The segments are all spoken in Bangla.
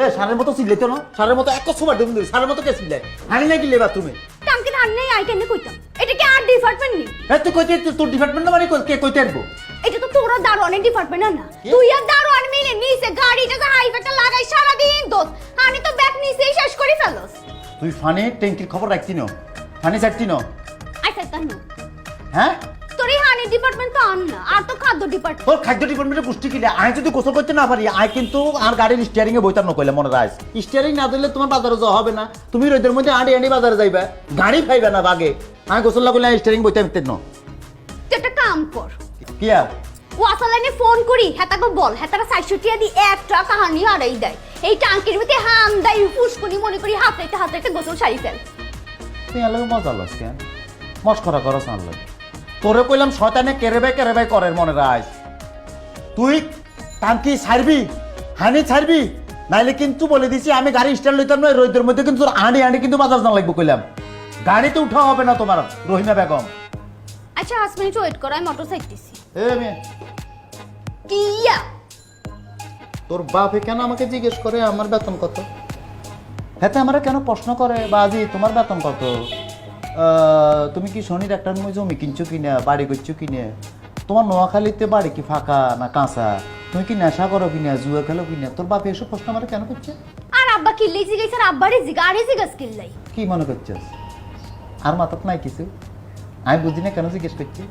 এ সারের মতো চিল্লাইতো না, সারের মতো এক সুবার দেবুন সারের মতো কে চিল্লাই হানি নাকি লেবা তুমি টাঙ্কির হার নেই আই কেন কইতাম এটা কি আর ডিপার্টমেন্ট নি এ তুই কইতে তোর ডিপার্টমেন্ট না মানে কে কইতে আরবো এটা তো তোরা দারোয়ানের ডিপার্টমেন্ট না তুই আর দারোয়ান মিলে নিচে গাড়িটা যে হাইফাটা লাগাই সারা দিন দোস আমি তো ব্যাগ নিচেই শেষ করে ফেলস তুই ফানে ট্যাঙ্কির খবর রাখতি না ফানে চাচ্ছি না আচ্ছা তাই না হ্যাঁ তোর এই হানি ডিপার্টমেন্ট তো আন না আর তো খাদ্য ডিপার্টমেন্ট তোর খাদ্য ডিপার্টমেন্টে পুষ্টি কিলে আমি যদি গোসল করতে না পারি আই কিন্তু আর গাড়ির স্টিয়ারিং এ বইতাম না কইলে মনে রাখ স্টিয়ারিং না দিলে তোমার বাজারে যাওয়া হবে না তুমি রোদের মধ্যে আড়ি আড়ি বাজারে যাইবা গাড়ি পাইবে না বাগে আমি গোসল না করলে স্টিয়ারিং বইতাম না তুই একটা কাম কর কি আর ওয়াসালাইনে ফোন করি হেতাকে বল হেতারা 600 টাকা দিয়ে একটা কাহানি হারাই দেয় এই টাঙ্কির ভিতরে হাম দেয় ফুসকুনি মনে করি হাতে গোসল সারি ফেল তুই আলো মজা লস কেন মস্করা করস আনলো তোরে কইলাম শয়তানে কেরেবাই করে মনে রাখ তুই টাঙ্কি ছাড়বি হানি ছাড়বি নাইলে কিন্তু বলে দিছি আমি গাড়ি স্টার্ট লইতাম না রোদের মধ্যে কিন্তু আনি কিন্তু বাজার না লাগবে কইলাম গাড়িতে উঠা হবে না তোমার রহিমা বেগম আচ্ছা 5 মিনিট ওয়েট কর আমি মোটর সাইকেলছি এ মেয়ে কিয়া তোর বাপে কেন আমাকে জিজ্ঞেস করে আমার বেতন কত হ্যাঁ আমার কেন প্রশ্ন করে বাজি তোমার বেতন কত তুমি কি শনির একটা জমি কিনছো কিনা বাড়ি করছো কিনে তোমার নোয়াখালীতে বাড়ি কি ফাঁকা না কাঁচা তুমি কি নেশা করো কিনা জুয়া খেলো কিনা তোর বাপে এসব প্রশ্ন আমার কেন করছে আর আব্বা কিল্লি জিগাইছে আর আব্বারে জিগারে জিগাস কিল্লাই কি মনে করছিস আর মাথাত নাই কিছু আমি বুঝি না কেন জিজ্ঞেস করছি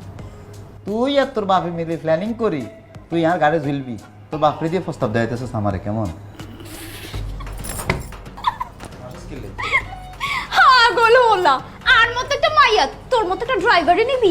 তুই আর তোর বাপে মিলে প্ল্যানিং করি তুই আর গাড়ি ঝুলবি তোর বাপরে দিয়ে প্রস্তাব দেওয়াইতেছিস আমারে কেমন হ্যাঁ গোল হলা আর মতো একটা মাইয়া তোর মতো একটা ড্রাইভারে নিবি